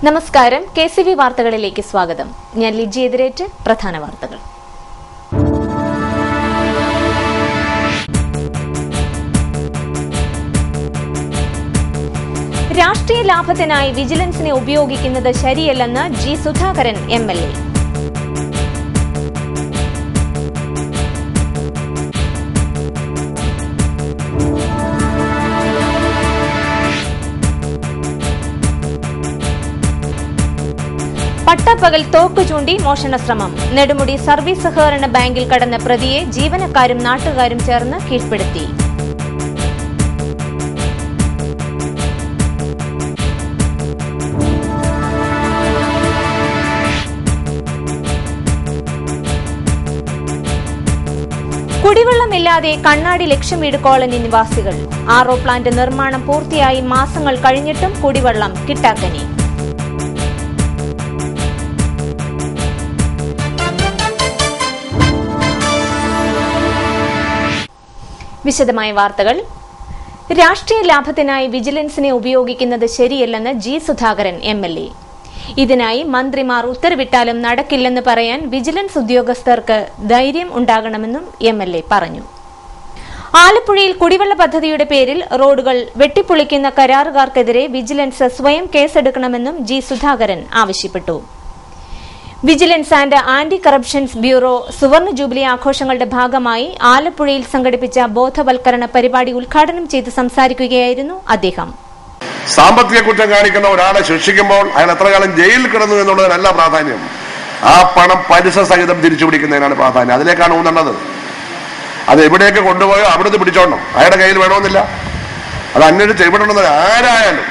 നമസ്കാരം. KCV വാർത്തകളിലേക്ക് സ്വാഗതം. ഞാൻ ലിജി എതിരേറ്റ്. പ്രധാന വാർത്തകൾ. രാഷ്ട്രീയ ലാഭത്തിനായി വിജിലൻസിനെ ഉപയോഗിക്കുന്നത് ശരിയല്ലെന്ന് ജി സുധാകരൻ MLA. പട്ടപ്പകൽ തോക്കു ചൂണ്ടി മോഷണ ശ്രമം. നെടുമുടി സർവീസ് സഹകരണ ബാങ്കിൽ കടന്ന പ്രതിയെ ജീവനക്കാരും നാട്ടുകാരും ചേർന്ന് കീഴ്പ്പെടുത്തി. കുടിവെള്ളമില്ലാതെ കണ്ണാടി ലക്ഷംവീട് കോളനി നിവാസികൾ. RO പ്ലാന്റ് നിർമ്മാണം പൂർത്തിയായി മാസങ്ങൾ കഴിഞ്ഞിട്ടും കുടിവെള്ളം കിട്ടാക്കനി. വിശദമായ വാർത്തകൾ. രാഷ്ട്രീയ ലാഭത്തിനായി വിജിലൻസിനെ ഉപയോഗിക്കുന്നത് ശരിയല്ലെന്ന് ജി സുധാകരൻ MLA. ഇതിനായി മന്ത്രിമാർ ഉത്തരവിട്ടാലും നടക്കില്ലെന്ന് പറയാൻ വിജിലൻസ് ഉദ്യോഗസ്ഥർക്ക് ധൈര്യം ഉണ്ടാകണമെന്നും MLA പറഞ്ഞു. ആലപ്പുഴയിൽ കുടിവെള്ള പദ്ധതിയുടെ പേരിൽ റോഡുകൾ വെട്ടിപ്പൊളിക്കുന്ന കരാറുകാർക്കെതിരെ വിജിലൻസ് സ്വയം കേസെടുക്കണമെന്നും ജി സുധാകരൻ ആവശ്യപ്പെട്ടു. Vigilance and anti corruptions bureau സുവർണ ജൂബിലി ആഘോഷങ്ങളുടെ ഭാഗമായി ആലപ്പുഴയിൽ സംഘടിപ്പിച്ച ബോധവൽക്കരണ പരിപാടി ഉദ്ഘാടനം ചെയ്ത് സംസാരിക്കുകയായിരുന്നു അദ്ദേഹം. സാമ്പത്തിക കുറ്റം കാണിക്കുന്ന ഒരാളെ ശിക്ഷിക്കുമ്പോൾ അയാൾ എത്ര കാലം ജയിലിൽ കിടന്നു എന്നുള്ളതിനല്ല പ്രാധാന്യം, ആ പണം പലിശ സഹിതം തിരിച്ചുപിടിക്കുന്നതിനാണ് പ്രാധാന്യം. അതിലേക്കാണ് ഊന്നേണ്ടത്. അത് എവിടെയൊക്കെ കൊണ്ടുപോയോ അവിടുന്ന് പിടിച്ചോണം, അയാളുടെ കയ്യിൽ വേണമെന്നില്ല. അത് അന്വേഷിച്ച് എവിടെയുണ്ടെന്ന് ആരായാലും,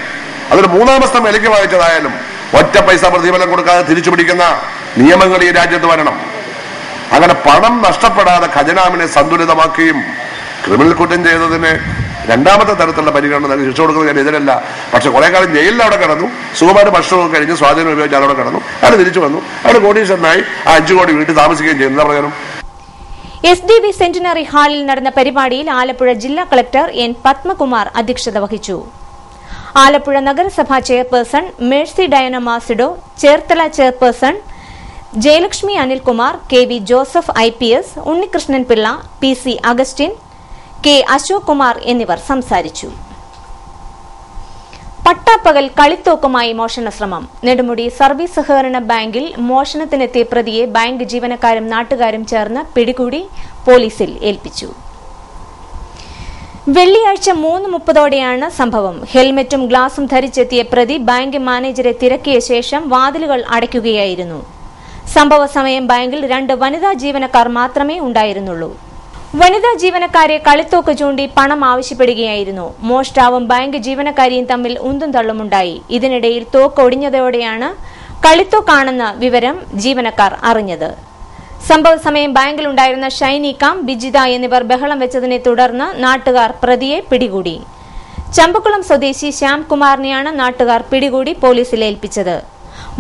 അതൊരു മൂന്നാമത്തെ വിലയ്ക്ക് വാങ്ങിച്ചതായാലും ഒറ്റ പൈസ പ്രതിഫലം കൊടുക്കാതെ തിരിച്ചു പിടിക്കുന്ന നിയമങ്ങൾ ഈ രാജ്യത്ത് വരണം. അങ്ങനെ പണം നഷ്ടപ്പെടാതെ ഖജനാവിനെ സന്തുലിതമാക്കുകയും ക്രിമിനൽ കുറ്റം ചെയ്തതിന് രണ്ടാമത്തെ തരത്തിലുള്ള പരിഗണന നൽകി ശിക്ഷ കൊടുക്കുന്നത് ഞാൻ എതിരല്ല. പക്ഷെ കുറെ കാലം ജയിലിൽ അവിടെ കിടന്നു, സുഖമായിട്ട് ഭക്ഷണമൊക്കെ കഴിഞ്ഞ് സ്വാധീനം ഉപയോഗിച്ച് അവിടെ കിടന്നു, അയാൾ തിരിച്ചു വന്നു, അയാൾ കോടീശ്വരനായി 5 കോടി വീട്ടിൽ താമസിക്കുകയും ചെയ്യുന്ന പ്രകാരം. SDB സെന്റിനറി ഹാളിൽ നടന്ന പരിപാടിയിൽ ആലപ്പുഴ ജില്ലാ കളക്ടർ N. പത്മകുമാർ അധ്യക്ഷത വഹിച്ചു. ആലപ്പുഴ നഗരസഭാ chairperson Mercy Diana Macedo, Cherthala chairperson Jayalakshmi Anilkumar, KV Joseph IPS, Unnikrishnan Pillai, PC Augustine, K. Ashok Kumar എന്നിവർ സംസാരിച്ചു. പട്ടാപ്പകൽ കളിത്തോക്കുമായി മോഷണ ശ്രമം. നെടുമുടി സർവീസ് സഹകരണ ബാങ്കിൽ മോഷണത്തിനെത്തിയ പ്രതിയെ ബാങ്ക് ജീവനക്കാരും നാട്ടുകാരും ചേർന്ന് പിടികൂടി പോലീസിൽ ഏൽപ്പിച്ചു. വെള്ളിയാഴ്ച 3:30ഓടെയാണ് സംഭവം. ഹെൽമറ്റും ഗ്ലാസും ധരിച്ചെത്തിയ പ്രതി ബാങ്ക് മാനേജരെ തിരക്കിയ ശേഷം വാതിലുകൾ അടയ്ക്കുകയായിരുന്നു. സംഭവ സമയം ബാങ്കിൽ 2 വനിതാ ജീവനക്കാർ മാത്രമേ ഉണ്ടായിരുന്നുള്ളൂ. വനിതാ ജീവനക്കാരെ കളിത്തോക്ക് ചൂണ്ടി പണം ആവശ്യപ്പെടുകയായിരുന്നു. മോഷ്ടാവും ബാങ്ക് ജീവനക്കാരിയും തമ്മിൽ ഉന്തും തള്ളുമുണ്ടായി. ഇതിനിടയിൽ തോക്ക് ഒടിഞ്ഞതോടെയാണ് കളിത്തോക്കാണെന്ന വിവരം ജീവനക്കാർ അറിഞ്ഞത്. സംഭവ സമയം ബാങ്കിലുണ്ടായിരുന്ന ഷൈനി കാം, ബിജിത എന്നിവർ ബഹളം വെച്ചതിനെ തുടർന്ന് നാട്ടുകാർ പ്രതിയെ പിടികൂടി. ചമ്പക്കുളം സ്വദേശി ശ്യാംകുമാറിനെയാണ് നാട്ടുകാർ പിടികൂടി പോലീസിൽ ഏൽപ്പിച്ചത്.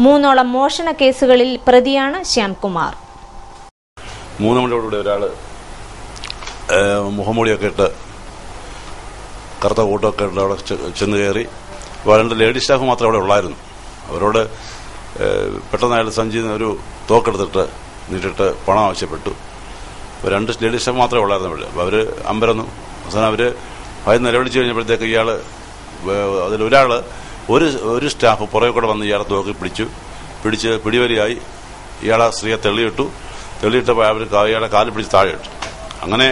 3ഓളം മോഷണ കേസുകളിൽ പ്രതിയാണ് ശ്യാംകുമാർ. 3 മണിയോടുകൂടി ഒരാള് മുഖംമൂടിയൊക്കെ ഇട്ട് കറുത്ത കൂട്ടമൊക്കെ ഇട്ട് അവിടെ ചെന്ന് കയറി. 2 ലേഡി സ്റ്റാഫ് മാത്രമേ അവിടെ ഉള്ളായിരുന്നു. അവരോട് പെട്ടെന്ന് അയാൾ സഞ്ചിന്ന് ഒരു തോക്കെടുത്തിട്ട് നീട്ടിട്ട് പണം ആവശ്യപ്പെട്ടു. 2 ലേഡി സ്റ്റാഫ് മാത്രമേ ഉള്ളായിരുന്നു അവിടെ. അപ്പോൾ അവർ അമ്പരന്നു. അവസാനം അവർ ഭയം നിലവിളിച്ച് കഴിഞ്ഞപ്പോഴത്തേക്ക് ഇയാൾ അതിലൊരാൾ ഒരു സ്റ്റാഫ് പുറകെ കൂടെ വന്ന് ഇയാളെ തോക്കി പിടിച്ച് പിടിവലിയായി ഇയാളെ സ്ത്രീയെ തെളിയിട്ടപ്പോൾ അവർ ഇയാളെ കാലിൽ പിടിച്ച് താഴെ ഇട്ടു. അങ്ങനെ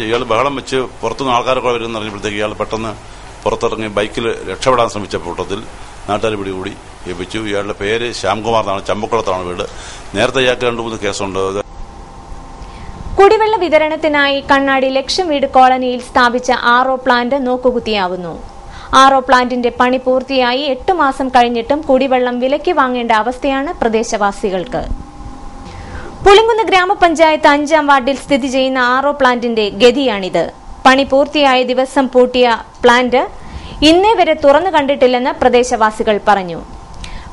ഇയാൾ ബഹളം വെച്ച് പുറത്തുനിന്ന് ആൾക്കാരൊക്കെ വരുമെന്ന് അറിഞ്ഞപ്പോഴത്തേക്ക് ഇയാൾ പെട്ടെന്ന് പുറത്തിറങ്ങി ബൈക്കിൽ രക്ഷപ്പെടാൻ ശ്രമിച്ച കൂട്ടത്തിൽ നാട്ടുകാർ പിടികൂടി ഏൽപ്പിച്ചു. ഇയാളുടെ പേര് ശ്യാംകുമാർ എന്നാണ്, ചമ്പക്കുളത്താണ് വീട്. നേരത്തെ ഇയാൾക്ക് 2-3 കേസുണ്ട്. കുടിവെള്ള വിതരണത്തിനായി കണ്ണാടി ലക്ഷംവീട് കോളനിയിൽ സ്ഥാപിച്ച RO പ്ലാന്റ് നോക്കുകുത്തിയാവുന്നു. RO പ്ലാന്റിന്റെ പണി പൂർത്തിയായി 8 മാസം കഴിഞ്ഞിട്ടും കുടിവെള്ളം വിലയ്ക്ക് വാങ്ങേണ്ട അവസ്ഥയാണ് പ്രദേശവാസികൾക്ക്. പുളിങ്കുന്ന് ഗ്രാമപഞ്ചായത്ത് 5-ാം വാർഡിൽ സ്ഥിതി ചെയ്യുന്ന RO പ്ലാന്റിന്റെ ഗതിയാണിത്. പണി പൂർത്തിയായ ദിവസം പൂട്ടിയ പ്ലാന്റ് ഇന്നേ വരെ തുറന്നു കണ്ടിട്ടില്ലെന്ന് പ്രദേശവാസികൾ പറഞ്ഞു.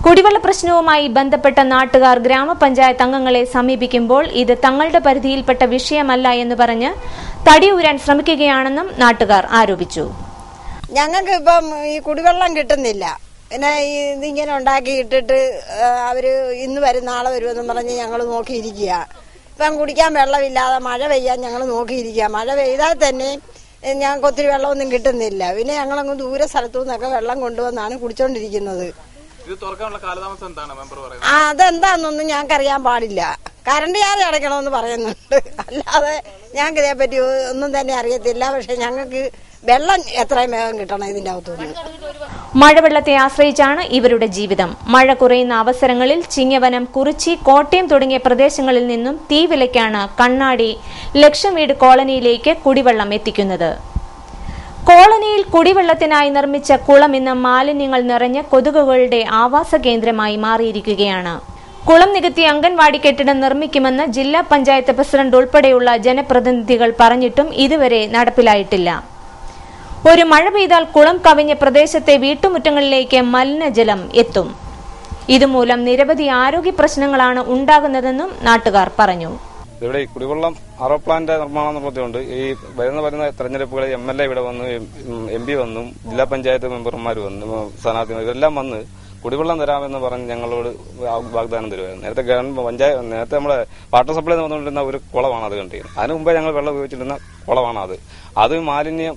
കുടിവെള്ള പ്രശ്നവുമായി ബന്ധപ്പെട്ട നാട്ടുകാർ ഗ്രാമപഞ്ചായത്ത് അംഗങ്ങളെ സമീപിക്കുമ്പോൾ ഇത് തങ്ങളുടെ പരിധിയിൽപ്പെട്ട വിഷയമല്ല എന്ന് പറഞ്ഞ് തടിയൂരാൻ ശ്രമിക്കുകയാണെന്നും നാട്ടുകാർ ആരോപിച്ചു. ഞങ്ങൾക്ക് ഇപ്പം ഈ കുടിവെള്ളം കിട്ടുന്നില്ല. പിന്നെ ഇതിങ്ങനെ ഉണ്ടാക്കിയിട്ടിട്ട് അവര് ഇന്ന് വരും നാളെ വരുമെന്ന് പറഞ്ഞ് ഞങ്ങൾ നോക്കിയിരിക്കുക. ഇപ്പം കുടിക്കാൻ വെള്ളമില്ലാതെ മഴ പെയ്യാൻ ഞങ്ങൾ നോക്കിയിരിക്കുക. മഴ പെയ്താൽ തന്നെ ഞങ്ങൾക്ക് ഒത്തിരി വെള്ളമൊന്നും കിട്ടുന്നില്ല. പിന്നെ ഞങ്ങളങ്ങ് ദൂരെ സ്ഥലത്തു നിന്നൊക്കെ വെള്ളം കൊണ്ടുവന്നാണ് കുടിച്ചോണ്ടിരിക്കുന്നത്. അതെന്താന്നൊന്നും ഞങ്ങൾക്കറിയാൻ പാടില്ല. കറണ്ട് ചാർജ് അടയ്ക്കണമെന്ന് പറയുന്നുണ്ട്, അല്ലാതെ ഞങ്ങൾക്ക് ഇതേപ്പറ്റി ഒന്നും തന്നെ അറിയത്തില്ല. പക്ഷെ ഞങ്ങൾക്ക് വെള്ളം എത്രയും വേഗം കിട്ടണം ഇതിന്റെ അകത്തുനിന്ന്. മഴവെള്ളത്തെ ആശ്രയിച്ചാണ് ഇവരുടെ ജീവിതം. മഴ കുറയുന്ന അവസരങ്ങളിൽ ചിങ്ങവനം, കുറിച്ചി, കോട്ടയം തുടങ്ങിയ പ്രദേശങ്ങളിൽ നിന്നും തീവിലയ്ക്കാണ് കണ്ണാടി ലക്ഷം വീട് കോളനിയിലേക്ക് കുടിവെള്ളം എത്തിക്കുന്നത്. കോളനിയിൽ കുടിവെള്ളത്തിനായി നിർമ്മിച്ച കുളം ഇന്ന് മാലിന്യങ്ങൾ നിറഞ്ഞ കൊതുകുകളുടെ ആവാസ കേന്ദ്രമായി മാറിയിരിക്കുകയാണ്. കുളം നികത്തി അംഗൻവാടി കെട്ടിടം നിർമ്മിക്കുമെന്ന് ജില്ലാ പഞ്ചായത്ത് പ്രസിഡന്റ് ഉൾപ്പെടെയുള്ള ജനപ്രതിനിധികൾ പറഞ്ഞിട്ടും ഇതുവരെ നടപ്പിലായിട്ടില്ല. ഒരു മഴ പെയ്താൽ കുളം കവിഞ്ഞ പ്രദേശത്തെ വീട്ടുമുറ്റങ്ങളിലേക്ക് മലിനജലം എത്തും. ഇതുമൂലം നിരവധി ആരോഗ്യ പ്രശ്നങ്ങളാണ് ഉണ്ടാകുന്നതെന്നും നാട്ടുകാർ പറഞ്ഞു. ഇവിടെ ഈ കുടിവെള്ളം ആറോ പ്ലാന്റ് നിർമ്മാണം നടത്തിയുണ്ട്. ഈ വരുന്ന തെരഞ്ഞെടുപ്പുകളിൽ MLA ഇവിടെ വന്നു, MP വന്നു, ജില്ലാ പഞ്ചായത്ത് മെമ്പർമാർ വന്നു, സ്ഥാനാർത്ഥികൾ ഇതെല്ലാം വന്ന് കുടിവെള്ളം തരാമെന്ന് പറഞ്ഞ് ഞങ്ങളോട് വാഗ്ദാനം തരുമായിരുന്നു. നേരത്തെ നമ്മുടെ വാട്ടർ സപ്ലൈ വന്നുകൊണ്ടിരുന്ന ഒരു കുളമാണ് അത് കണ്ടിരുന്നത്. അതിനു മുമ്പേ ഞങ്ങൾ വെള്ളം ഉപയോഗിച്ചിരുന്ന കുളമാണ് അത് മാലിന്യം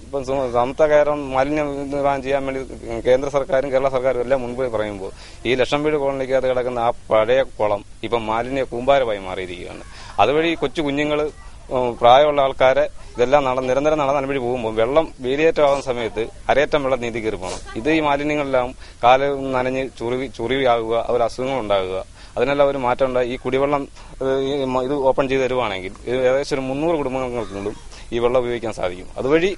കേരളം മാലിന്യം നിർമ്മാണം ചെയ്യാൻ വേണ്ടി കേന്ദ്ര സർക്കാരും കേരള സർക്കാരും എല്ലാം മുൻപ് പറയുമ്പോൾ ഈ ലക്ഷം വീട് കോളനിക്കകത്ത് കിടക്കുന്ന ആ പഴയ കുളം ഇപ്പം മാലിന്യ കൂമ്പാരമായി മാറിയിരിക്കുകയാണ്. അതുവഴി കൊച്ചു കുഞ്ഞുങ്ങൾ, പ്രായമുള്ള ആൾക്കാരെ ഇതെല്ലാം നിരന്തരം നടന്ന് അനുവഴി പോകുമ്പോൾ വെള്ളം വേലിയേറ്റമാകുന്ന സമയത്ത് അരയേറ്റം വെള്ളം നീന്തി കയറി പോകണം. ഇത് ഈ മാലിന്യങ്ങളെല്ലാം കാലം നനഞ്ഞ് ചുറിയാകുക, അതുപോലെ അസുഖങ്ങൾ ഉണ്ടാകുക. അതിനെല്ലാം ഒരു മാറ്റം ഉണ്ടായി. ഈ കുടിവെള്ളം ഇത് ഓപ്പൺ ചെയ്ത് തരുവാണെങ്കിൽ ഏകദേശം ഒരു 300 കുടുംബങ്ങൾക്കും ഈ വെള്ളം ഉപയോഗിക്കാൻ സാധിക്കും. അതുവഴി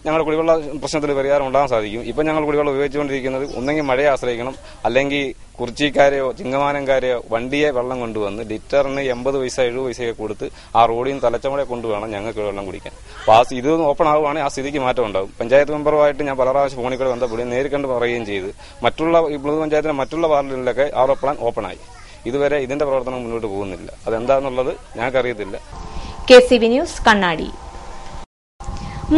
ഞങ്ങളുടെ കുടിവെള്ള പ്രശ്നത്തിൽ പരിഹാരം ഉണ്ടാകാൻ സാധിക്കും. ഇപ്പം ഞങ്ങൾ കുടിവെള്ളം ഉപയോഗിച്ചുകൊണ്ടിരിക്കുന്നത് ഒന്നെങ്കിൽ മഴയെ ആശ്രയിക്കണം, അല്ലെങ്കിൽ കുറിച്ചിക്കാരെയോ ചിങ്ങമാനംകാരെയോ വണ്ടിയെ വെള്ളം കൊണ്ടുവന്ന് ലിറ്ററിന് 80 പൈസ 70 പൈസയൊക്കെ കൊടുത്ത് ആ റോഡിൽ നിന്ന് തലച്ചമടെ കൊണ്ടുവേണം ഞങ്ങൾക്ക് വെള്ളം കുടിക്കാൻ. അപ്പോൾ ഇത് ഓപ്പൺ ആവുകയാണെങ്കിൽ ആ സ്ഥിതിക്ക് മാറ്റം ഉണ്ടാകും. പഞ്ചായത്ത് മെമ്പറുമായിട്ട് ഞാൻ പല പ്രാവശ്യം ഫോണിൽ കൂടെ ബന്ധപ്പെടുകയും നേരിട്ട് പറയുകയും ചെയ്ത് മറ്റുള്ള ബ്ലോക്ക് പഞ്ചായത്തിലെ മറ്റുള്ള വാർഡുകളിലൊക്കെ ആറോ പ്ലാൻ ഓപ്പണായി. ഇതുവരെ ഇതിന്റെ പ്രവർത്തനം മുന്നോട്ട് പോകുന്നില്ല. അതെന്താണെന്നുള്ളത് ഞങ്ങൾക്കറിയത്തില്ല. KCB ന്യൂസ്, കണ്ണാടി.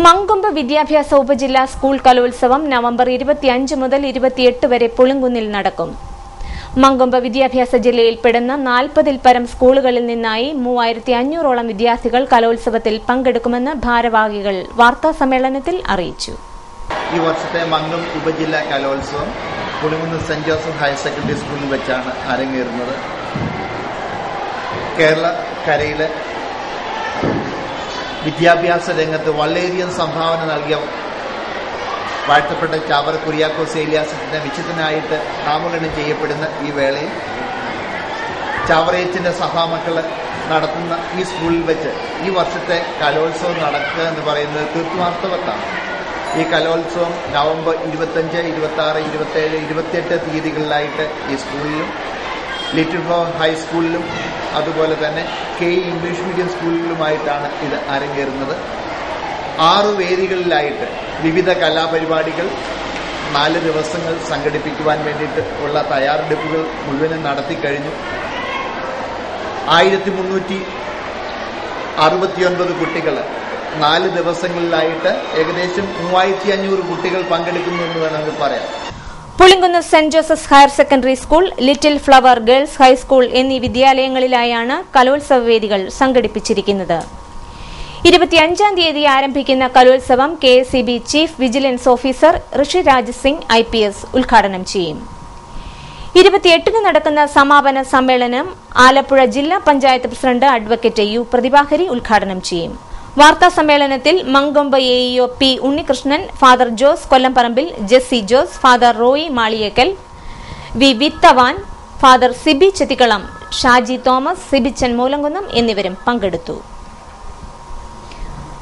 മങ്കൊമ്പ് വിദ്യാഭ്യാസ ഉപജില്ലാ സ്കൂൾ കലോത്സവം നവംബർ 25 മുതൽ 28 വരെ പുളിങ്കുന്നിൽ നടക്കും. മങ്കൊമ്പ് വിദ്യാഭ്യാസ ജില്ലയിൽപ്പെടുന്ന 40-ൽ പരം സ്കൂളുകളിൽ നിന്നായി 3500ഓളം വിദ്യാർത്ഥികൾ കലോത്സവത്തിൽ പങ്കെടുക്കുമെന്ന് ഭാരവാഹികൾ വാർത്താസമ്മേളനത്തിൽ അറിയിച്ചു. ഈ വർഷത്തെ മങ്കൊമ്പ് ഉപജില്ലാ കലോത്സവം Pulinkunnu saint Joseph higher secondary സ്കൂളിൽ വെച്ചാണ് അരങ്ങേറുന്നത്. കേരള കരയിലെ വിദ്യാഭ്യാസ രംഗത്ത് വളരെയധികം സംഭാവന നൽകിയ വാഴ്ത്തപ്പെട്ട ചാവറ കുര്യാക്കോസ് ഏലിയാസിന്റെ വിശുദ്ധനായിട്ട് നാമകരണം ചെയ്യപ്പെടുന്ന ഈ വേളയിൽ ചാവറയച്ചന്റെ സഭാമക്കൾ നടത്തുന്ന ഈ സ്കൂളിൽ വെച്ച് ഈ വർഷത്തെ കലോത്സവം നടക്കുക എന്ന് പറയുന്നത് തീർത്തുവാസ്തവത്താണ്. ഈ കലോത്സവം നവംബർ 25, 26, 27, 28 തീയതികളിലായിട്ട് ഈ സ്കൂളിലും ലിറ്റിൽ ഫ്ലവർ ഹൈസ്കൂളിലും അതുപോലെ തന്നെ KE ഇംഗ്ലീഷ് മീഡിയം സ്കൂളിലുമായിട്ടാണ് ഇത് അരങ്ങേറുന്നത്. 6 വേദികളിലായിട്ട് വിവിധ കലാപരിപാടികൾ 4 ദിവസങ്ങൾ സംഘടിപ്പിക്കുവാൻ വേണ്ടിയിട്ട് ഉള്ള തയ്യാറെടുപ്പുകൾ മുഴുവനും നടത്തിക്കഴിഞ്ഞു. 1369 കുട്ടികൾ 4 ദിവസങ്ങളിലായിട്ട് ഏകദേശം 3500 കുട്ടികൾ പങ്കെടുക്കുന്നു എന്ന് വേണമെങ്കിൽ പറയാം. Pulinkunnu saint Joseph higher secondary school, little flower girls high school എന്നീ വിദ്യാലയങ്ങളിലായാണ് കലോത്സവ വേദികൾ സംഘടിപ്പിച്ചിരിക്കുന്നത്. 25-ാം തീയതി ആരംഭിക്കുന്ന കലോത്സവം KSEB chief vigilance officer Rishiraj Singh IPS ഉദ്ഘാടനം ചെയ്യും. 28-ന് നടക്കുന്ന സമാപന സമ്മേളനം ആലപ്പുഴ ജില്ലാ panchayat president advocate U Prathibhahari ഉദ്ഘാടനം ചെയ്യും. വാർത്താ സമ്മേളനത്തിൽ Mankombu AEO P Unnikrishnan, father Jose Kollamparambil, Jessy Jose, father Roy Maliyekkal, V വിത്തവാൻ, ഫാദർ സിബി ചെത്തിക്കളം, ഷാജി തോമസ്, സിബിച്ചൻ മൂലങ്കുന്നം എന്നിവരും പങ്കെടുത്തു.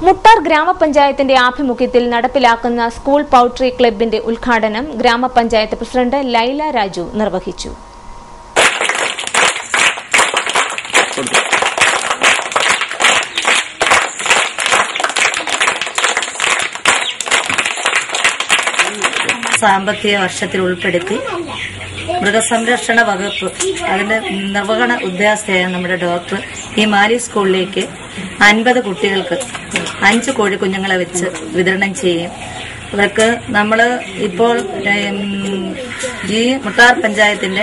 മുട്ടാർ ഗ്രാമപഞ്ചായത്തിന്റെ ആഭിമുഖ്യത്തിൽ നടപ്പിലാക്കുന്ന സ്കൂൾ പൌട്രി ക്ലബിന്റെ ഉദ്ഘാടനം ഗ്രാമപഞ്ചായത്ത് പ്രസിഡന്റ് ലൈല രാജു നിർവഹിച്ചു. സാമ്പത്തിക വർഷത്തിൽ ഉൾപ്പെടുത്തി മൃഗസംരക്ഷണ വകുപ്പ് അതിന്റെ നിർവഹണ ഉദ്യോഗസ്ഥയായ നമ്മുടെ ഡോക്ടർ ഈ മാലി സ്കൂളിലേക്ക് 50 കുട്ടികൾക്ക് 5 കോഴിക്കുഞ്ഞുങ്ങളെ വെച്ച് വിതരണം ചെയ്യും. ഇവർക്ക് നമ്മൾ ഇപ്പോൾ ഈ മുട്ടാർ പഞ്ചായത്തിന്റെ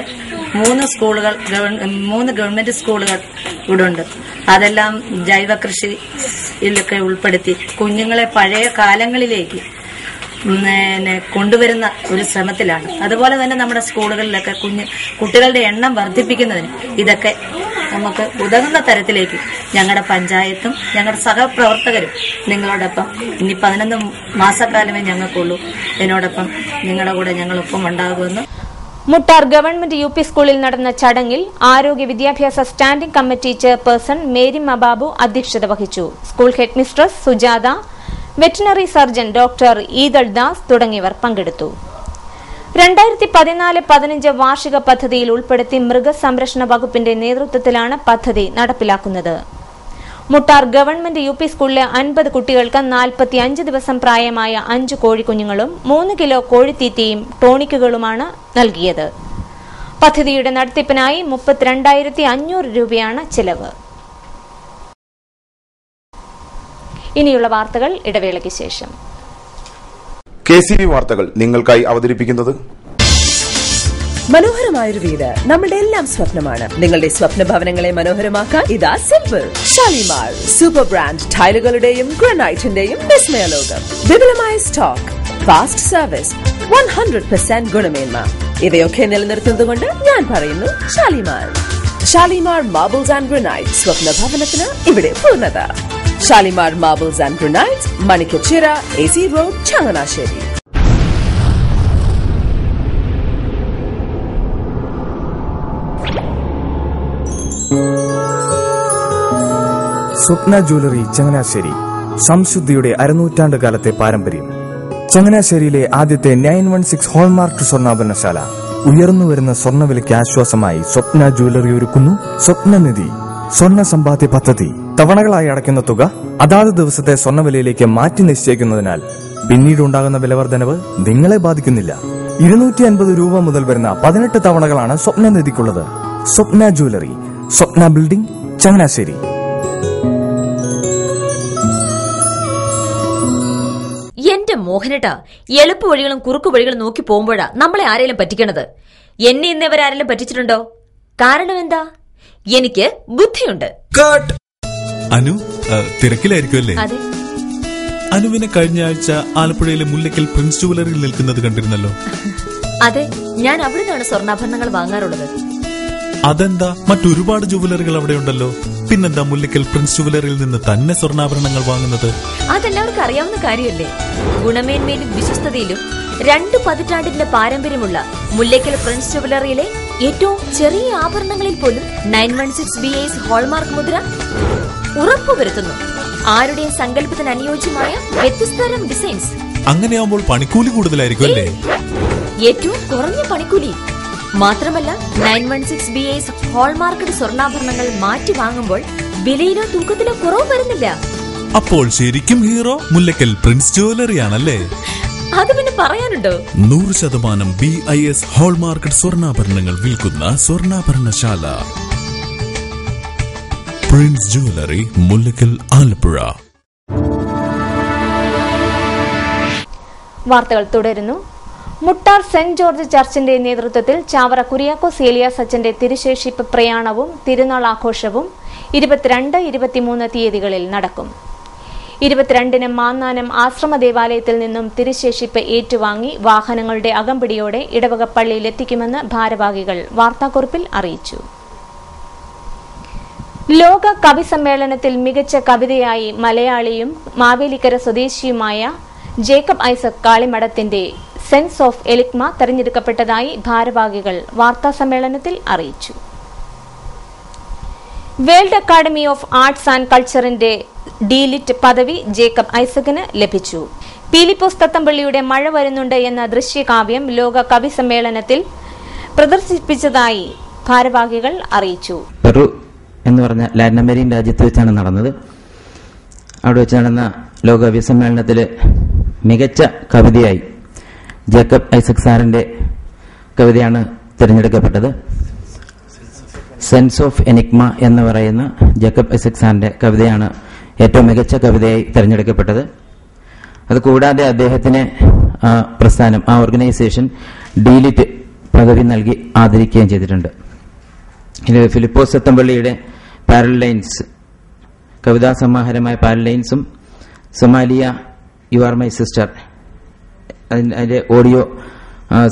3 സ്കൂളുകൾ, 3 ഗവൺമെന്റ് സ്കൂളുകൾ ഇവിടെ ഉണ്ട്. അതെല്ലാം ജൈവ കൃഷിയിലൊക്കെ ഉൾപ്പെടുത്തി കുഞ്ഞുങ്ങളെ പഴയ കാലങ്ങളിലേക്ക് കൊണ്ടുവരുന്ന ഒരു ശ്രമത്തിലാണ്. അതുപോലെ തന്നെ നമ്മുടെ സ്കൂളുകളിലൊക്കെ കുട്ടികളുടെ എണ്ണം വർദ്ധിപ്പിക്കുന്നതിന് ഇതൊക്കെ നമുക്ക് ഉതകുന്ന തരത്തിലേക്ക് ഞങ്ങളുടെ പഞ്ചായത്തും ഞങ്ങളുടെ സഹപ്രവർത്തകരും നിങ്ങളോടൊപ്പം ഇനി 11 മാസക്കാലമേ ഞങ്ങൾക്കുള്ളൂ. ഇതിനോടൊപ്പം നിങ്ങളുടെ കൂടെ ഞങ്ങളൊപ്പം ഉണ്ടാകുമെന്ന്. മുട്ടാർ ഗവൺമെന്റ് UP സ്കൂളിൽ നടന്ന ചടങ്ങിൽ ആരോഗ്യ വിദ്യാഭ്യാസ standing committee chairperson Merima Babu അധ്യക്ഷത വഹിച്ചു. School head mistress Sujatha, veterinary surgeon doctor ഈദൾ ദാസ് തുടങ്ങിയവർ പങ്കെടുത്തു. 2014-15 വാർഷിക പദ്ധതിയിൽ ഉൾപ്പെടുത്തി മൃഗസംരക്ഷണ വകുപ്പിന്റെ നേതൃത്വത്തിലാണ് പദ്ധതി നടപ്പിലാക്കുന്നത്. മുട്ടാർ ഗവൺമെന്റ് UP സ്കൂളിലെ 50 കുട്ടികൾക്ക് 45 ദിവസം പ്രായമായ 5 കോഴിക്കുഞ്ഞുങ്ങളും 3 കിലോ കോഴിത്തീറ്റയും ടോണിക്കുകളുമാണ് നൽകിയത്. പദ്ധതിയുടെ നടത്തിപ്പിനായി 32,500 രൂപയാണ് ചെലവ്. ഇനിയുള്ള വാർത്തകൾ ഇടവേളയ്ക്ക് ശേഷം. KCV വാർത്തകൾ നിങ്ങൾക്കായി അവതരിപ്പിക്കുന്നത് മനോഹരമായൊരു വീട് നമ്മുടെ എല്ലാം സ്വപ്നമാണ്. നിങ്ങളുടെ സ്വപ്ന ഭവനങ്ങളെ മനോഹരമാക്കാൻ ഇതാ സിമ്പിൾ ഷാലിമാർ സൂപ്പർ ബ്രാൻഡ് ടൈലുകളുടെയും ഗ്രാനൈറ്റിന്റെയും വിസ്മയ ലോകം. വിപുലമായ സ്റ്റോക്ക്, ഫാസ്റ്റ് സർവീസ്, 100% ഗുണമേന്മ ഇവയൊക്കെ നിലനിർത്തുന്നതുകൊണ്ട് ഞാൻ പറയുന്നു Shalimar. Shalimar marbles and granite, സ്വപ്ന ഭവനത്തിന് ഇവിടെ പൂർണ്ണത. Shalimar marbles and granite, Manikkachira, AC road, Changanassery. Swapna jewellery Changanassery, സംശുദ്ധിയുടെ അരനൂറ്റാണ്ട് കാലത്തെ പാരമ്പര്യം. ചങ്ങനാശ്ശേരിയിലെ ആദ്യത്തെ 916 ഹോൾമാർക്ക് സ്വർണ്ണാഭരണശാല. ഉയർന്നുവരുന്ന സ്വർണ്ണവിലയ്ക്ക് ആശ്വാസമായി സ്വപ്ന ജ്വല്ലറി ഒരുക്കുന്നു സ്വപ്നനിധി സ്വർണ്ണ സമ്പാദ്യ പദ്ധതി. തവണകളായി അടയ്ക്കുന്ന തുക അതാത് ദിവസത്തെ സ്വർണ്ണവിലയിലേക്ക് മാറ്റി നിശ്ചയിക്കുന്നതിനാൽ പിന്നീട് ഉണ്ടാകുന്ന വിലവർദ്ധനവ് നിങ്ങളെ ബാധിക്കുന്നില്ല. 250 രൂപ മുതൽ വരുന്ന 18 തവണകളാണ് സ്വപ്നനിധിക്കുള്ളത്. സ്വപ്ന ജ്വല്ലറി, സ്വപ്ന ബിൽഡിംഗ്, ചങ്ങനാശ്ശേരി. എന്റെ മോഹനേട്ടാ, എളുപ്പ വഴികളും കുറുക്കു വഴികളും നോക്കി പോകുമ്പോഴാ നമ്മളെ ആരെങ്കിലും പറ്റിക്കണത്. എന്നെ ഇന്നവരാരെങ്കിലും പറ്റിച്ചിട്ടുണ്ടോ? കാരണം എന്താ? എനിക്ക് ബുദ്ധിയുണ്ട്. അനു തിരക്കിലായിരിക്കുമല്ലേ? അതെ. അനുവിനെ കഴിഞ്ഞ ആഴ്ച ആലപ്പുഴയിലെ മുല്ലയ്ക്കൽ പ്രിൻസ് ജുവലറിയിൽ നിൽക്കുന്നത് കണ്ടിരുന്നല്ലോ. അതെ, ഞാൻ അവിടെ നിന്നാണ് സ്വർണ്ണാഭരണങ്ങൾ വാങ്ങാറുള്ളത്. അതെന്താ, മറ്റൊരുപാട് ജുവലറികൾ അവിടെ ഉണ്ടല്ലോ. പിന്നെന്താ മുല്ലയ്ക്കൽ പ്രിൻസ് ജുവലറിയിൽ നിന്ന് തന്നെ സ്വർണ്ണാഭരണങ്ങൾ വാങ്ങുന്നത്? അതെല്ലാവർക്കും അറിയാവുന്ന കാര്യമല്ലേ. ഗുണമേന്മയിലും വിശ്വസ്തതയിലും 2 പതിറ്റാണ്ടിന്റെ പാരമ്പര്യമുള്ള മുല്ലയ്ക്കൽ പ്രിൻസ് ജുവലറിയിലെ ഏറ്റവും ചെറിയ ആഭരണങ്ങളിൽ പോലും 916 BIS ഹോൾമാർക്ക് മുദ്ര ഉറപ്പുവരുത്തുന്നു. ആരുടെയും സങ്കല്പത്തിന് അനുയോജ്യമായ വ്യത്യസ്തതരം ഡിസൈൻസ്. അങ്ങനെയാവുമ്പോൾ പണിക്കൂലി കൂടുതലായിരിക്കും അല്ലേ? ഏറ്റവും കുറഞ്ഞ പണിക്കൂലി മാത്രമല്ല, 916 BIS ഹോൾമാർക്കഡ് സ്വർണ്ണാഭരണങ്ങൾ മാറ്റി വാങ്ങുമ്പോൾ വിലയിലോ തൂക്കത്തിലോ കുറവ് വരുന്നില്ല. അപ്പോൾ ശരിക്കും ഹീറോ മുല്ലയ്ക്കൽ പ്രിൻസ് ജുവലറിയാണല്ലേ? അത് പിന്നെ പറയാനുണ്ടോ? 100% BIS ഹോൾമാർക്കഡ് സ്വർണ്ണാഭരണങ്ങൾ വിൽക്കുന്ന സ്വർണ്ണാഭരണശാല പ്രിൻസ് ജുവലറി, മുല്ലയ്ക്കൽ, ആലപ്പുഴ. വാർത്തകൾ തുടരുന്നു. മുട്ടാർ സെന്റ് ജോർജ് ചർച്ചിന്റെ നേതൃത്വത്തിൽ ചാവറ കുര്യാക്കോസ് ഏലിയാസ് അച്ഛന്റെ തിരുശേഷിപ്പ് പ്രയാണവും തിരുനാൾ ആഘോഷവും 22, 23 തീയതികളിൽ നടക്കും. 22-ന് മാന്നാനം ആശ്രമ ദേവാലയത്തിൽ നിന്നും തിരുശേഷിപ്പ് ഏറ്റുവാങ്ങി വാഹനങ്ങളുടെ അകമ്പടിയോടെ ഇടവക പള്ളിയിൽ എത്തിക്കുമെന്ന് ഭാരവാഹികൾ വാർത്താക്കുറിപ്പിൽ അറിയിച്ചു. ലോക കവി സമ്മേളനത്തിൽ മികച്ച കവിതയായി മലയാളിയും മാവേലിക്കര സ്വദേശിയുമായ ജേക്കബ് ഐസക് കാളിമഠത്തിന്റെ സെൻസ് ഓഫ് എലിക്മ തെരഞ്ഞെടുക്കപ്പെട്ടതായി ഭാരവാഹികൾ വാർത്താസമ്മേളനത്തിൽ അറിയിച്ചു. World academy of arts and കൾച്ചറിന്റെ ഡീലിറ്റ് പദവി ജേക്കബ് ഐസകിന് ലഭിച്ചു. പീലിപ്പോസ് തത്തമ്പള്ളിയുടെ മഴ വരുന്നുണ്ട് എന്ന ദൃശ്യകാവ്യം ലോക കവി സമ്മേളനത്തിൽ പ്രദർശിപ്പിച്ചതായി ഭാരവാഹികൾ അറിയിച്ചു. പെറു എന്ന് പറഞ്ഞ ലാറ്റിൻ അമേരിക്കൻ രാജ്യത്ത് വെച്ചാണ് നടന്നത്. അവിടെ വെച്ച് നടന്ന ലോക കവി സമ്മേളനത്തിൽ മികച്ച കവിതയായി ജേക്കബ് ഐസക് സാറിന്റെ കവിതയാണ് തിരഞ്ഞെടുക്കപ്പെട്ടത്. സെൻസ് ഓഫ് എനിഗ്മ എന്ന് പറയുന്ന ജേക്കബ് ഐസക് സാറിന്റെ കവിതയാണ് ഏറ്റവും മികച്ച കവിതയായി തിരഞ്ഞെടുക്കപ്പെട്ടത്. അതുകൂടാതെ അദ്ദേഹത്തിന് പ്രസ്ഥാനം, ആ ഓർഗനൈസേഷൻ ഡീലിറ്റ് പദവി നൽകി ആദരിക്കുകയും ചെയ്തിട്ടുണ്ട്. ഇത് ഫിലിപ്പോസ് സത്തമ്പള്ളിയുടെ പാരലൈൻസ് കവിതാ സമാഹാരമായ പാരലൈൻസും Somalia you are my sister അതിന്റെ ഓഡിയോ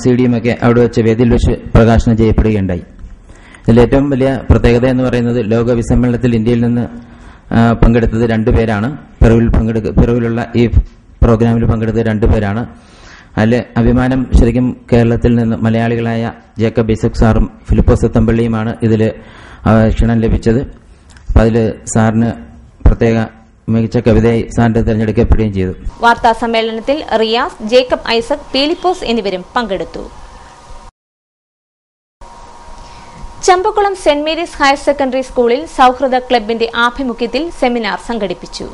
CD-യുമൊക്കെ അവിടെ വെച്ച് വേദിയിൽ വെച്ച് പ്രകാശനം ചെയ്യപ്പെടുകയുണ്ടായി. ഇതിൽ ഏറ്റവും വലിയ പ്രത്യേകത എന്ന് പറയുന്നത് ലോക വിസമ്മേളനത്തിൽ ഇന്ത്യയിൽ നിന്ന് പങ്കെടുത്തത് 2 പേരാണ്. പെറുവിലുള്ള ഈ പ്രോഗ്രാമിൽ പങ്കെടുത്തത് 2 പേരാണ്. അതിൽ അഭിമാനം ശരിക്കും കേരളത്തിൽ നിന്ന് മലയാളികളായ ജേക്കബ് ഐസക് സാറും ഫിലിപ്പോസ് സത്തമ്പള്ളിയുമാണ് ഇതിൽ ക്ഷണം ലഭിച്ചത്. അപ്പം അതിൽ സാറിന് പ്രത്യേക മികച്ച കവിതയായി സാറിന് തിരഞ്ഞെടുക്കപ്പെടുകയും ചെയ്തു. വാർത്താ സമ്മേളനത്തിൽ റിയാസ്, ജേക്കബ് ഐസക്, ഫിലിപ്പോസ് എന്നിവരും പങ്കെടുത്തു. Champakulam saint Mary's higher secondary സ്കൂളിൽ സൌഹൃദ ക്ലബിന്റെ ആഭിമുഖ്യത്തിൽ സെമിനാർ സംഘടിപ്പിച്ചു.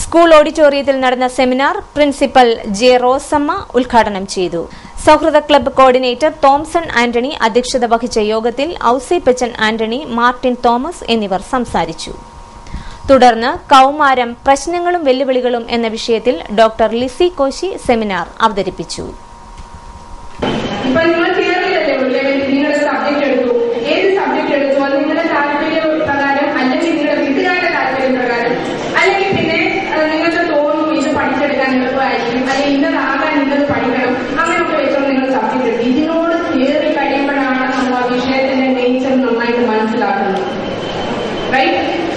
സ്കൂൾ ഓഡിറ്റോറിയത്തിൽ നടന്ന സെമിനാർ പ്രിൻസിപ്പൽ ജെ റോസമ്മ ഉദ്ഘാടനം ചെയ്തു. സൌഹൃദ ക്ലബ്ബ് കോർഡിനേറ്റർ തോംസൺ ആന്റണി അധ്യക്ഷത വഹിച്ച യോഗത്തിൽ ഔസേപ്പച്ചൻ ആന്റണി, മാർട്ടിൻ തോമസ് എന്നിവർ സംസാരിച്ചു. തുടർന്ന് കൌമാരം, പ്രശ്നങ്ങളും വെല്ലുവിളികളും എന്ന വിഷയത്തിൽ ഡോക്ടർ ലിസി കോശി സെമിനാർ അവതരിപ്പിച്ചു.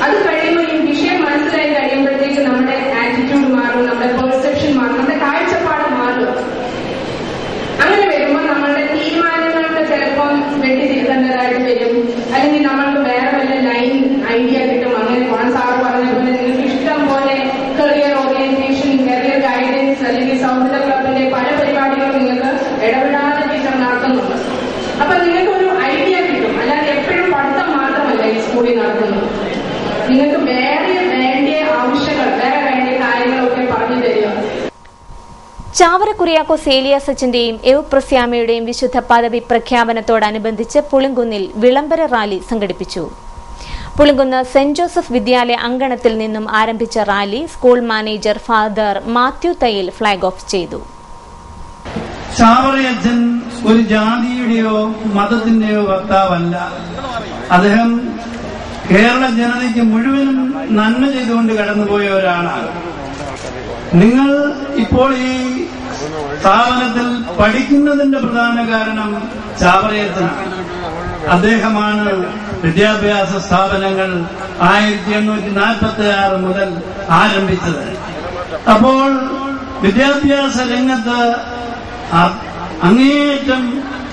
അത് കഴിയുമ്പോൾ ഈ വിഷയം മനസ്സിലായി കഴിയുമ്പോഴത്തേക്ക് നമ്മുടെ ആറ്റിറ്റ്യൂഡ് മാറും, നമ്മുടെ പെർസെപ്ഷൻ മാറും, നമ്മുടെ കാഴ്ചപ്പാട് മാറും. അങ്ങനെ വരുമ്പോൾ നമ്മളുടെ തീരുമാനങ്ങൾക്ക് ചിലപ്പം വെട്ടിത്തിരുത്തേണ്ടതായിട്ട് വരും, അല്ലെങ്കിൽ നമ്മൾക്ക് വേറെ വല്ല ലൈൻ ഐഡിയ കിട്ടും. അങ്ങനെ സാറ് പറഞ്ഞ പോലെ നിങ്ങൾക്ക് ഇഷ്ടം പോലെ കരിയർ ഓറിയന്റേഷൻ, കരിയർ ഗൈഡൻസ് അല്ലെങ്കിൽ സൗഹൃദ ക്ലബിന്റെ പല പരിപാടികളും നിങ്ങൾക്ക് ഇടപെടാതെ ടീച്ചർ നടത്തുന്നുണ്ട്. അപ്പൊ നിങ്ങൾക്ക് ഒരു ഐഡിയ കിട്ടും. അല്ലാതെ എപ്പോഴും പഠിത്തം മാത്രമല്ല ഈ സ്കൂളിൽ നടത്തുന്നത്. നിങ്ങൾക്ക് വേണ്ടിയ ആവശ്യങ്ങൾ, വേണ്ടിയ കാര്യങ്ങളൊക്കെ പറഞ്ഞു തരിക. ചാവറ കുര്യാക്കോസ് ഏലിയാസ് അച്ഛന്റെയും എവുപ്രസ്യാമയുടെയും വിശുദ്ധ പദവി പ്രഖ്യാപനത്തോടനുബന്ധിച്ച് പുളിങ്കുന്നിൽ വിളംബര റാലി സംഘടിപ്പിച്ചു. പുളിങ്കുന്ന് സെന്റ് ജോസഫ് വിദ്യാലയ അങ്കണത്തിൽ നിന്നും ആരംഭിച്ച rally school manager father Mathew Thayyil flag off ചെയ്തു. ചാവറയച്ഛൻ ഒരു ജാതിയുടെയോ മതത്തിന്റെയോ വക്താവല്ല. അദ്ദേഹം കേരള ജനതയ്ക്ക് മുഴുവനും നന്മ ചെയ്തുകൊണ്ട് കടന്നുപോയ ഒരാളാണ്. നിങ്ങൾ ഇപ്പോൾ ഈ സ്ഥാപനത്തിൽ പഠിക്കുന്നതിന്റെ പ്രധാന കാരണം ചാവറയച്ഛനാണ്. അദ്ദേഹമാണ് വിദ്യാഭ്യാസ സ്ഥാപനങ്ങൾ 1846 മുതൽ ആരംഭിച്ചത്. അപ്പോൾ വിദ്യാഭ്യാസ രംഗത്ത് അങ്ങേയറ്റം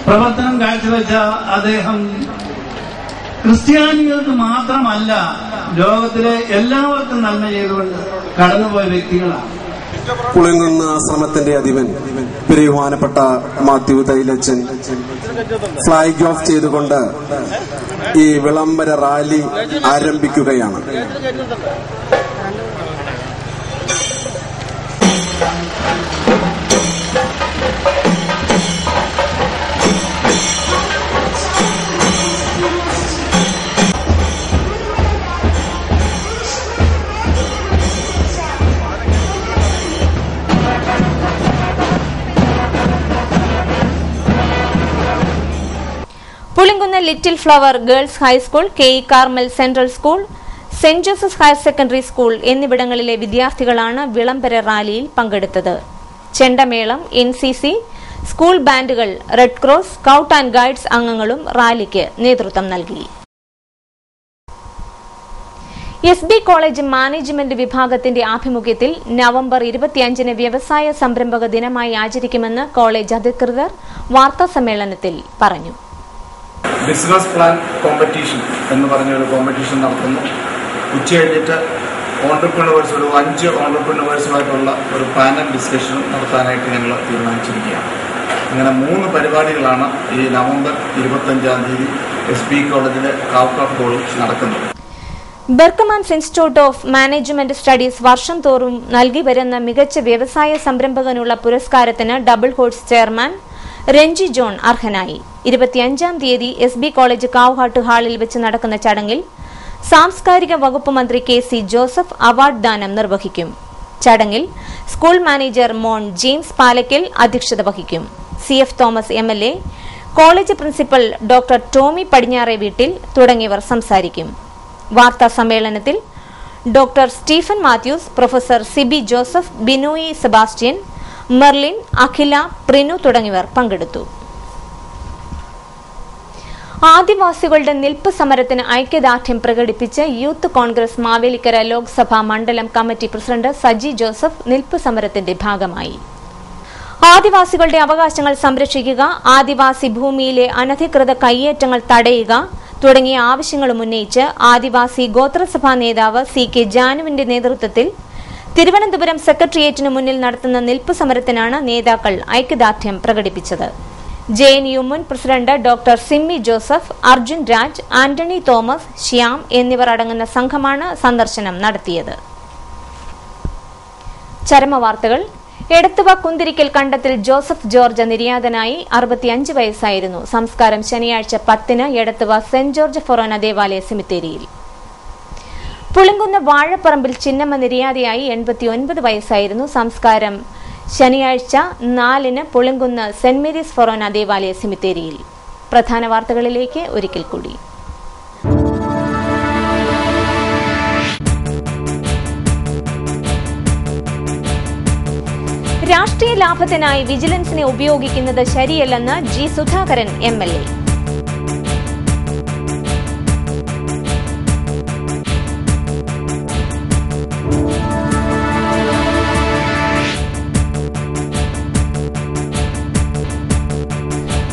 പ്രവർത്തനം കാഴ്ചവെച്ച അദ്ദേഹം ക്രിസ്ത്യാനികൾക്ക് മാത്രമല്ല ലോകത്തിലെ എല്ലാവർക്കും നന്മ ചെയ്തുകൊണ്ട് കടന്നുപോയ വ്യക്തികളാണ്. പുളിങ്കുന്ന് ആശ്രമത്തിന്റെ അധിപൻ ബഹുമാനപ്പെട്ട മാത്യു തൈലച്ചൻ ഫ്ളാഗ് ഓഫ് ചെയ്തുകൊണ്ട് ഈ വിളംബര റാലി ആരംഭിക്കുകയാണ്. Pulinkunnu little flower girls high school, K E Carmel central school, saint Joseph higher secondary school എന്നിവിടങ്ങളിലെ വിദ്യാർത്ഥികളാണ് വിളംബര റാലിയിൽ പങ്കെടുത്തത്. ചെണ്ടമേളം, NCC, സ്കൂൾ ബാൻഡുകൾ, red cross, scout and guides അംഗങ്ങളും റാലിക്ക് നേതൃത്വം നൽകി. SB കോളേജ് മാനേജ്മെന്റ് വിഭാഗത്തിന്റെ ആഭിമുഖ്യത്തിൽ നവംബർ 25-ന് വ്യവസായ സംരംഭക ദിനമായി ആചരിക്കുമെന്ന് കോളേജ് അധികൃതർ വാർത്താസമ്മേളനത്തിൽ പറഞ്ഞു. ബിസിനസ് പ്ലാൻ കോമ്പറ്റീഷൻ എന്ന് പറഞ്ഞൊരു കോമ്പറ്റീഷൻ നടത്തുന്നു. ഉച്ച കഴിഞ്ഞിട്ട് ഓൺട്രപ്രണേഴ്സ്, ഒരു 5 ഓൺട്രപ്രണേഴ്സുമായിട്ടുള്ള ഒരു പാനൽ ഡിസ്കഷൻ നടത്താനായിട്ട് ഞങ്ങൾ തീരുമാനിച്ചിരിക്കുകയാണ്. അങ്ങനെ 3 പരിപാടികളാണ് ഈ നവംബർ 25-ാം തീയതി SB കോളേജിലെ കാവ്കാഫ് ഹോളിൽ നടക്കുന്നത്. ബെർക്കമാൻസ് ഇൻസ്റ്റിറ്റ്യൂട്ട് ഓഫ് മാനേജ്മെന്റ് സ്റ്റഡീസ് വർഷം തോറും നൽകി വരുന്ന മികച്ച വ്യവസായ സംരംഭകനുള്ള പുരസ്കാരത്തിന് double horse chairman Ranji John അർഹനായി. 25-ാം തീയതി SB കോളേജ് കാവുഹാട്ട് ഹാളിൽ വെച്ച് നടക്കുന്ന ചടങ്ങിൽ സാംസ്കാരിക വകുപ്പ് മന്ത്രി KC ജോസഫ് അവാർഡ് ദാനം നിർവഹിക്കും. ചടങ്ങിൽ school manager Mon James Palakkal അധ്യക്ഷത വഹിക്കും. CF Thomas MLA, college principal doctor Tomy Padinjare Veettil തുടങ്ങിയവർ സംസാരിക്കും. വാർത്താ സമ്മേളനത്തിൽ doctor Stephen Mathews, professor Sibi Joseph, Binoy Sebastian, Merlin, Akhila, Prinu തുടങ്ങിയവർ പങ്കെടുത്തു. ആദിവാസികളുടെ നിൽപ്പ് സമരത്തിന് ഐക്യദാർഢ്യം പ്രകടിപ്പിച്ച് യൂത്ത് കോൺഗ്രസ് മാവേലിക്കര ലോക്സഭാ മണ്ഡലം കമ്മിറ്റി പ്രസിഡന്റ് സജി ജോസഫ് നിൽപ്പ് സമരത്തിന്റെ ഭാഗമായി. ആദിവാസികളുടെ അവകാശങ്ങൾ സംരക്ഷിക്കുക, ആദിവാസി ഭൂമിയിലെ അനധികൃത കയ്യേറ്റങ്ങൾ തടയുക തുടങ്ങിയ ആവശ്യങ്ങളും ഉന്നയിച്ച് ആദിവാസി ഗോത്രസഭാ നേതാവ് CK ജാനുവിന്റെ നേതൃത്വത്തിൽ തിരുവനന്തപുരം സെക്രട്ടേറിയറ്റിനു മുന്നിൽ നടത്തുന്ന നിൽപ്പ് സമരത്തിനാണ് നേതാക്കൾ ഐക്യദാർഢ്യം പ്രകടിപ്പിച്ചത്. JNU മുൻ president doctor Simmy Joseph, Arjun Raj, Antony Thomas, Shyam എന്നിവർ അടങ്ങുന്ന സംഘമാണ് സന്ദർശനം നടത്തിയത്. ചരമവാർത്തകൾ. എടത്തുവ കുന്തിരിക്കൽ കണ്ടത്തിൽ ജോസഫ് ജോർജ് നിര്യാതനായി. 65 വയസ്സായിരുന്നു. സംസ്കാരം ശനിയാഴ്ച 10-ന് എടത്തുവ സെന്റ് ജോർജ് ഫൊറോന ദേവാലയ സെമിത്തേരിയിൽ. പുളിങ്കുന്ന് വാഴപ്പറമ്പിൽ ചിന്നമ്മ നിര്യാതയായി. 89 വയസ്സായിരുന്നു. സംസ്കാരം ശനിയാഴ്ച 4-ന് പുളിങ്കുന്ന് സെന്റ് മേരീസ് ഫൊറോന ദേവാലയ സെമിത്തേരിയിൽ. പ്രധാന വാർത്തകളിലേക്ക് ഒരിക്കൽ കൂടി. രാഷ്ട്രീയ ലാഭത്തിനായി വിജിലൻസിനെ ഉപയോഗിക്കുന്നത് ശരിയല്ലെന്ന് G സുധാകരൻ MLA.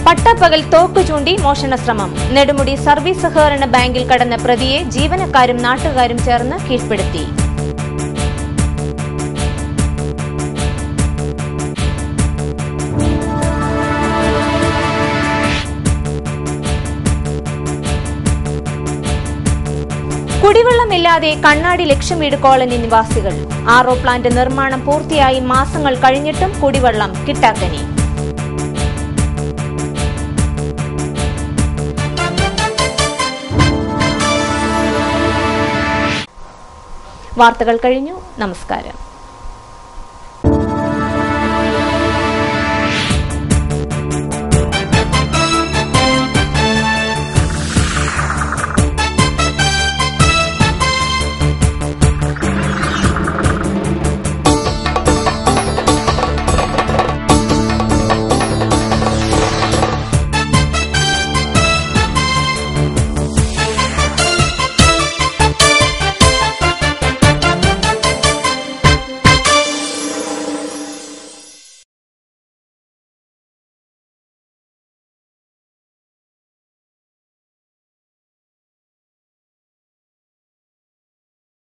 പട്ടപ്പകൽ തോക്ക് ചൂണ്ടി മോഷണ ശ്രമം. നെടുമുടി സർവീസ് സഹകരണ ബാങ്കിൽ കടന്ന പ്രതിയെ ജീവനക്കാരും നാട്ടുകാരും ചേർന്ന് കീഴ്പ്പെടുത്തി. കുടിവെള്ളമില്ലാതെ കണ്ണാടി ലക്ഷംവീട് കോളനി നിവാസികൾ. RO പ്ലാന്റ് നിർമ്മാണം പൂർത്തിയായി മാസങ്ങൾ കഴിഞ്ഞിട്ടും കുടിവെള്ളം കിട്ടാക്കനി. വാർത്തകൾ കഴിഞ്ഞു. നമസ്കാരം.